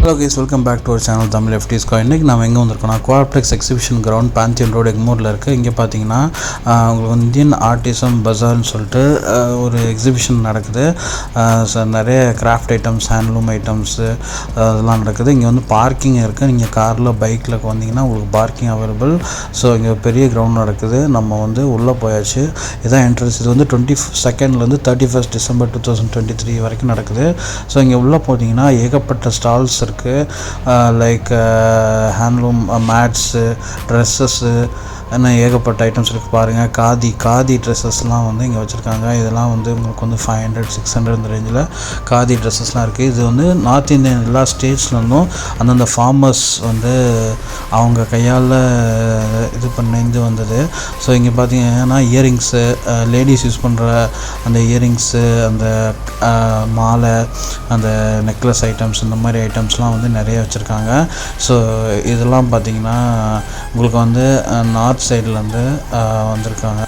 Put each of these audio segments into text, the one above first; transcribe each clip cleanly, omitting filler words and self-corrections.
Hello guys, welcome back to our channel Tamil எஃப்டிஸ் coin. இன்றைக்கி நம்ம எங்கே வந்திருக்கோம்னா quadplex exhibition ground pantheon road எக்மூரில் இருக்குது. இங்கே பார்த்தீங்கன்னா உங்களுக்கு இந்தியன் ஆர்டிசம் பஜார்னு சொல்லிட்டு ஒரு எக்ஸிபிஷன் நடக்குது. நிறைய கிராஃப்ட் ஐட்டம்ஸ், ஹேண்ட்லூம் ஐட்டம்ஸு அதெல்லாம் நடக்குது. இங்கே வந்து பார்க்கிங் இருக்குது. நீங்கள் காரில் பைக்கில் வந்தீங்கன்னா உங்களுக்கு பார்க்கிங் அவைலபிள். ஸோ இங்கே பெரிய கிரவுண்ட் நடக்குது. நம்ம வந்து உள்ளே போயாச்சு. இதான் என்ட்ரன்ஸ். இது வந்து 22nd 31st December 2023 வரைக்கும் நடக்குது. ஸோ இங்கே உள்ளே போனீங்கன்னா ஏகப்பட்ட ஸ்டால்ஸ் இருக்குது. லைக் ஹேண்ட்லூம் மேட்ஸு, ட்ரெஸ்ஸஸ்ஸு, இன்னும் ஏகப்பட்ட ஐட்டம்ஸ் இருக்குது. பாருங்கள், காதி ட்ரெஸ்ஸஸ்லாம் வந்து இங்கே வச்சுருக்காங்க. இதெல்லாம் வந்து உங்களுக்கு வந்து 500-600 இந்த ரேஞ்சில் காதி ட்ரெஸ்ஸஸ்லாம் இருக்குது. இது வந்து நார்த் இந்தியன் எல்லா ஸ்டேட்ஸ்லேருந்தும் அந்தந்த ஃபார்மர்ஸ் வந்து அவங்க கையால் இது பண்ணி வந்தது. ஸோ இங்கே பார்த்தீங்கன்னா இயரிங்ஸு, லேடிஸ் யூஸ் பண்ணுற அந்த இயரிங்ஸு, அந்த மாலை, அந்த நெக்லஸ் ஐட்டம்ஸ், இந்த மாதிரி ஐட்டம்ஸ்லாம் வந்து நிறைய வச்சுருக்காங்க. ஸோ இதெல்லாம் பார்த்திங்கன்னா உங்களுக்கு வந்து நார்த் சைட்லேருந்து வந்திருக்காங்க.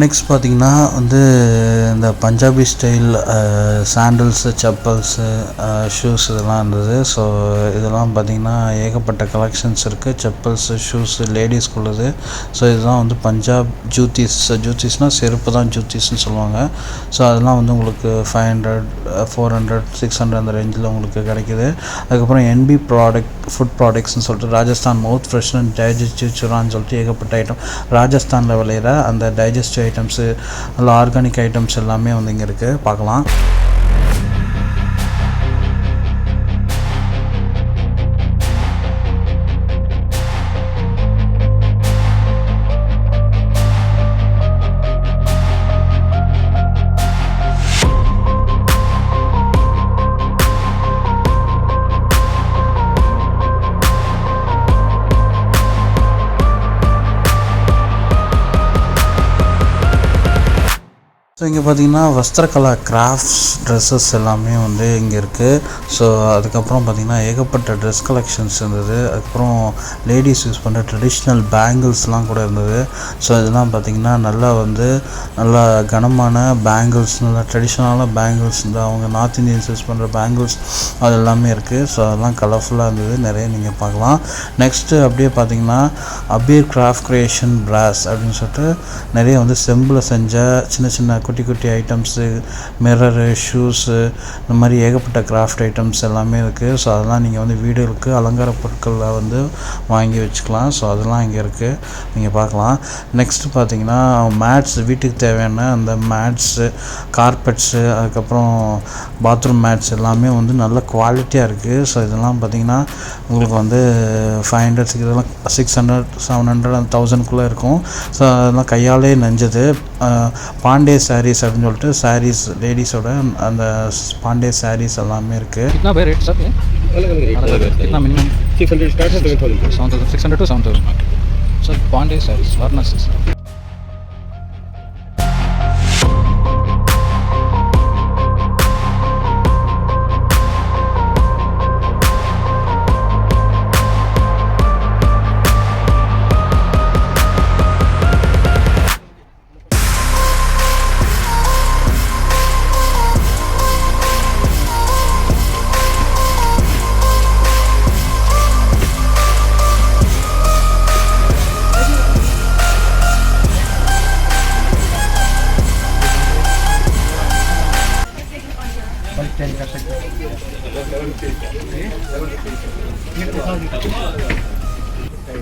நெக்ஸ்ட் பார்த்திங்கன்னா வந்து இந்த Punjabi style sandals, chappals, shoes இதெல்லாம் இருந்தது. ஸோ இதெல்லாம் பார்த்திங்கன்னா ஏகப்பட்ட கலெக்ஷன்ஸ் இருக்குது. செப்பல்ஸு, ஷூஸு, லேடிஸ்க்குள்ளது. ஸோ இதுதான் வந்து பஞ்சாப் ஜூத்திஸ்னால் செருப்பு தான் ஜூத்திஸ்ன்னு சொல்லுவாங்க. ஸோ அதெல்லாம் வந்து உங்களுக்கு 500, 400, 600 அந்த ரேஞ்சில் உங்களுக்கு கிடைக்கிது. அதுக்கப்புறம் NB ஃபுட் ப்ராடக்ட்ஸ்னு சொல்லிட்டு ராஜஸ்தான் மவுத் ஃப்ரெஷ்னர், டைஜஸ்டிவ் சுரான்னு சொல்லிட்டு ஏகப்பட்ட ஐட்டம் ராஜஸ்தானில் விளையிற அந்த டைஜஸ்டிவ் ஐட்டம்ஸு, அதில் ஆர்கானிக் ஐட்டம்ஸ் எல்லாமே வந்து இங்கே இருக்குது, பார்க்கலாம். ஸோ இங்கே பார்த்தீங்கன்னா வஸ்திரகலா, கிராஃப்ட்ஸ், ட்ரெஸ்ஸஸ் எல்லாமே வந்து இங்கே இருக்குது. ஸோ அதுக்கப்புறம் பார்த்திங்கன்னா ஏகப்பட்ட ட்ரெஸ் கலெக்ஷன்ஸ் இருந்தது. அதுக்கப்புறம் லேடிஸ் யூஸ் பண்ணுற ட்ரெடிஷ்னல் பேங்கிள்ஸ்லாம் கூட இருந்தது. ஸோ இதெல்லாம் பார்த்திங்கன்னா நல்லா கனமான பேங்கிள்ஸ், நல்லா ட்ரெடிஷ்னலான பேங்கிள்ஸ், இந்த அவங்க நார்த் இந்தியன்ஸ் யூஸ் பண்ணுற பேங்கிள்ஸ் அது எல்லாமே இருக்குது. ஸோ அதெல்லாம் கலர்ஃபுல்லாக இருந்தது, நிறைய நீங்கள் பார்க்கலாம். நெக்ஸ்ட்டு அப்படியே பார்த்திங்கன்னா அபீர் கிராஃப்ட் கிரியேஷன் பிராஸ் அப்படின்னு சொல்லிட்டு நிறைய வந்து செம்பில் செஞ்ச சின்ன சின்ன குட்டி ஐட்டம்ஸு, மிரரு, ஷூஸு, இந்த மாதிரி ஏகப்பட்ட கிராஃப்ட் ஐட்டம்ஸ் எல்லாமே இருக்குது. ஸோ அதெல்லாம் நீங்கள் வந்து வீடுகளுக்கு அலங்கார பொருட்களில் வந்து வாங்கி வச்சுக்கலாம். ஸோ அதெல்லாம் இங்கே இருக்குது, நீங்கள் பார்க்கலாம். நெக்ஸ்ட்டு பார்த்தீங்கன்னா மேட்ஸ், வீட்டுக்கு தேவையான அந்த மேட்ஸு, கார்பெட்ஸு, அதுக்கப்புறம் பாத்ரூம் மேட்ஸ் எல்லாமே வந்து நல்ல குவாலிட்டியாக இருக்குது. ஸோ இதெல்லாம் பார்த்திங்கன்னா உங்களுக்கு வந்து 500, இதெல்லாம் 600, 700, 1000க்குள்ளே இருக்கும். ஸோ அதெல்லாம் கையாலே நெஞ்சது. பாண்டே சாரீஸ் அப்படின்னு சொல்லிட்டு சாரீஸ், லேடிஸோட அந்த பாண்டே சாரீஸ் எல்லாமே இருக்குது. कितना भाई रेट सब है? अलग कितना मिनिमम? 600 स्टार्ट है 7,000, 600 to 7,000 sir. Pandey Sarees Varanasi sir.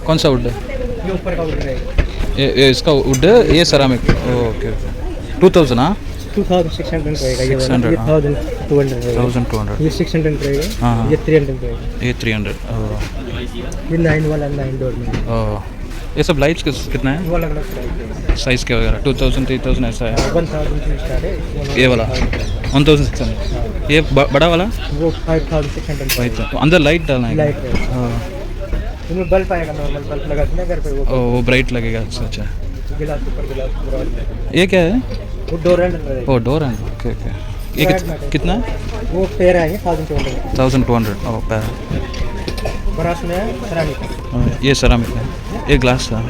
कौन सा वुड है? ये ऊपर का वुड रहेगा. ये इसका वुड है, ये सेरामिक. ओके. 2000 हाँ, 2600 रहेगा. ये 600, 1200 रहेगा. 1200. ये 600 रहेगा. हाँ. ये 300 रहेगा. ये 300. ये 9 वाला 9 डोर में. ये सब लाइट्स कितना है? वो अलग अलग प्राइस साइज़ के वगैरह 2000, 3000 ऐसा है. 1000 से स्टार्ट है. ये वाला 1600. ये बड़ा वाला वो 5600 अंदर लाइट डालना है. लाइट है. इसमें बल्ब आएगा, नॉर्मल बल्ब लगाते हैं घर पे, वो ब्राइट लगेगा. अच्छा. गिलास ऊपर गिलास पूरा. ये क्या है? वो डोर हैंडल रहेगा. ओ डोर हैंडल. ओके. ये कितना है? वो पेयर आएंगे 1200. 1200. ओ पैर. ब्रास में है सेरामिक. ये सेरामिक है. ये ग्लास था.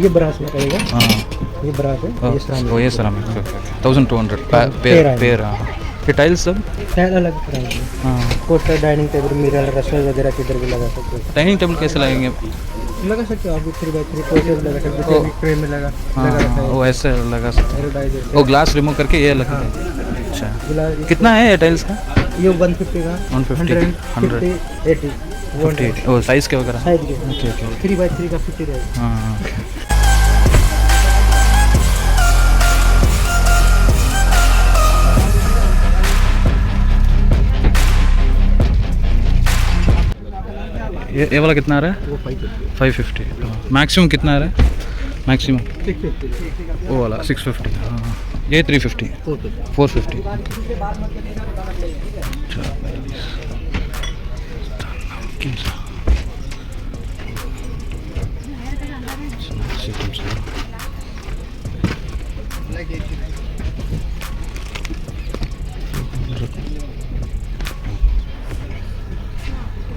ये ब्रास में रहेगा. हाँ, ये ब्रास है. ये सेरामिक. ये सेरामिक. 1200 पेयर. हाँ. ये टाइल्स सब टाइल अलग प्राइस है। हाँ कोस्टर, डाइनिंग टेबल, मिरर, रसोई वगैरह किधर भी लगा सकते हो। डाइनिंग टेबल कैसे लगेंगे? लगा सकते हो आप 3x3 कोस्टर लगा सकते हो, ट्रे में लगा रखा है। वो ऐसे लगा सकते एरोडाइजर वो ग्लास रिमूव करके ये लगा अच्छा कितना है ये टाइल्स का? ये 150 का 150 100 80 58 वो साइज़ के वगैरह साइड के ओके ओके 3x3 का 50 रहेगा। हाँ ये वाला कितना आ रहा है? वो 550 550 मैक्सिमम कितना आ रहा है? मैक्सिमम वो वाला 650 हाँ ये 350 450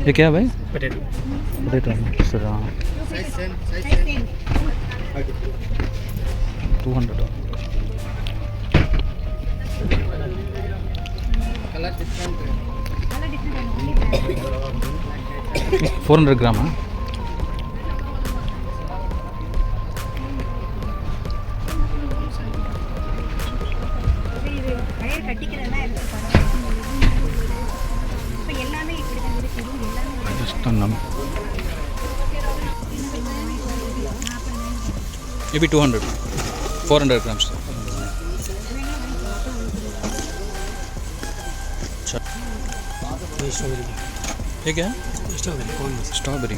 ये क्या है भाई? पोटैटो सर हाँ 200 400 ग्राम हाँ राजस्थान ये भी 200 400 ग्राम्स अच्छा ये क्या है? स्ट्रॉबेरी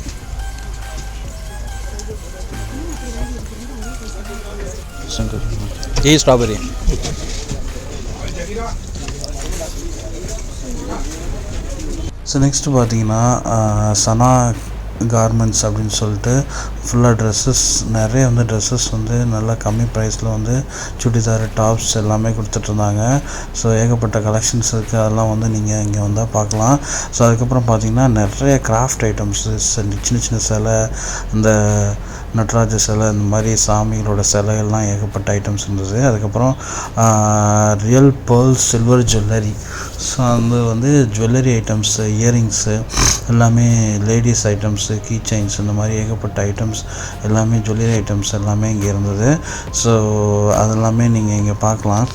यही स्ट्रॉबेरी ஸோ நெக்ஸ்ட்டு பார்த்தீங்கன்னா சனா கார்மெண்ட்ஸ் அப்படின்னு சொல்லிட்டு ஃபுல்லாக ட்ரெஸ்ஸஸ் நிறைய வந்து ட்ரெஸ்ஸஸ் வந்து நல்லா கம்மி ப்ரைஸில் வந்து சுடிதார் டாப்ஸ் எல்லாமே கொடுத்துட்ருந்தாங்க. ஸோ ஏகப்பட்ட கலெக்ஷன்ஸ் இருக்குது, அதெல்லாம் வந்து நீங்கள் இங்கே வந்தால் பார்க்கலாம். ஸோ அதுக்கப்புறம் பார்த்தீங்கன்னா நிறைய கிராஃப்ட் ஐட்டம்ஸு சின்ன சின்ன சிலை, இந்த நடராஜ சிலை, இந்த மாதிரி சாமிகளோட சிலைகள்லாம் ஏகப்பட்ட ஐட்டம்ஸ் இருந்தது. அதுக்கப்புறம் real pearl silver jewellery, so வந்து ஜுவல்லரி ஐட்டம்ஸ், இயரிங்ஸு எல்லாமே, லேடிஸ் ஐட்டம்ஸு, கீ செயின்ஸ், இந்த மாதிரி ஏகப்பட்ட ஐட்டம்ஸ் எல்லாமே, ஜுவல்லரி ஐட்டம்ஸ் எல்லாமே இங்கே இருந்தது. ஸோ அதெல்லாமே நீங்கள் இங்கே பார்க்கலாம்.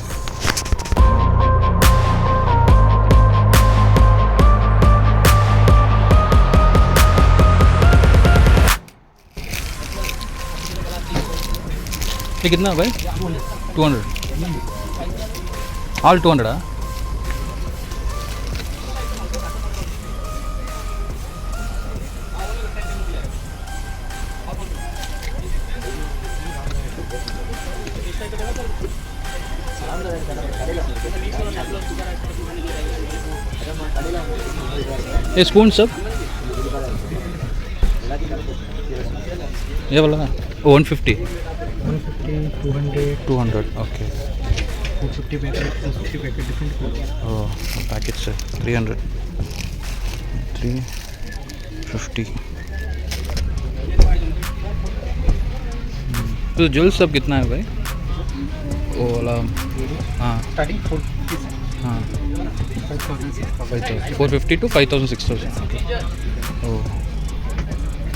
ये कितना भाई? 200 ऑल 200 ये स्पून सब ये वाला 150 200 ओके 250 पैकेट 250 पैकेट डिफरेंट ओह पैकेट से 300 350 तो ज्वेल सब कितना है भाई? वो वाला हाँ स्टार्टिंग 450 हाँ 5000 450 to 5000 6000 ओह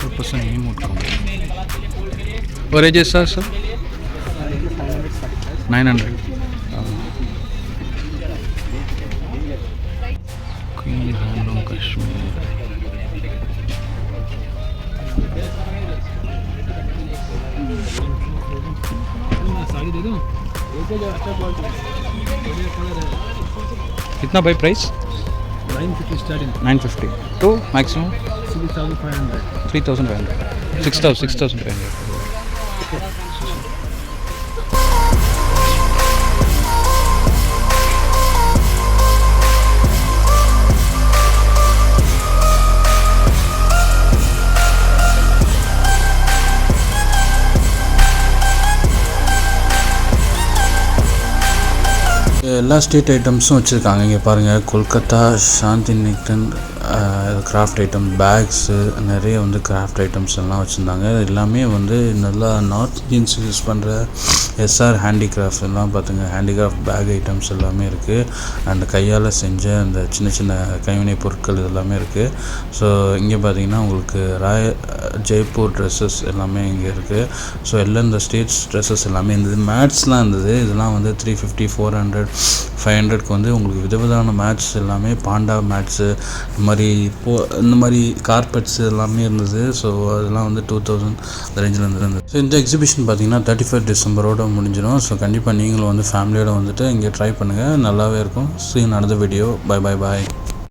2% ही मोड कम और ये जैसा sir 900 queen handloom Kashmir sari दे दो कितना भाई प्राइस? 950 स्टार्टिंग 950 to maximum 3500 3500 6500 எல்லா ஸ்ட்ரீட் ஐட்டம்ஸும் வச்சுருக்காங்க. இங்கே பாருங்கள், Kolkata Shanti Niketan craft item, bags, நிறைய வந்து கிராஃப்ட் ஐட்டம்ஸ் எல்லாம் வச்சுருந்தாங்க. எல்லாமே வந்து நல்லா நார்த் இந்தியன்ஸ் யூஸ் பண்ணுற எஸ்ஆர் ஹேண்டிகிராஃப்ட்ஸ் எல்லாம் பார்த்துங்க, ஹேண்டிகிராஃப்ட் பேக் ஐட்டம்ஸ் எல்லாமே இருக்குது. அண்ட் கையால் செஞ்ச அந்த சின்ன சின்ன கைவினை பொருட்கள் இதெல்லாமே இருக்குது. ஸோ இங்கே பார்த்தீங்கன்னா உங்களுக்கு ஜெய்ப்பூர் ட்ரெஸ்ஸஸ் எல்லாமே இங்கே இருக்குது. ஸோ எல்லாம் இந்த ஸ்டேட்ஸ் ட்ரெஸ்ஸஸ் எல்லாமே இருந்தது. மேட்ஸ்லாம் இருந்தது. இதெல்லாம் வந்து 350, 400, 500க்கு வந்து உங்களுக்கு விதவிதமான மேட்ஸ் எல்லாமே, பாண்டா மேட்ஸு இந்த மாதிரி கார்பெட்ஸ் எல்லாமே இருந்தது. ஸோ அதெல்லாம் வந்து 2000 அந்த ரேஞ்சில் இருந்தது. ஸோ இந்த எக்ஸிபிஷன் பார்த்தீங்கன்னா 31 டிசம்பரோடு முடிஞ்சிடும். ஸோ கண்டிப்பாக நீங்களும் வந்து ஃபேமிலியோடு வந்துட்டு இங்கே ட்ரை பண்ணுங்கள், நல்லாவே இருக்கும். See you in another video. Bye.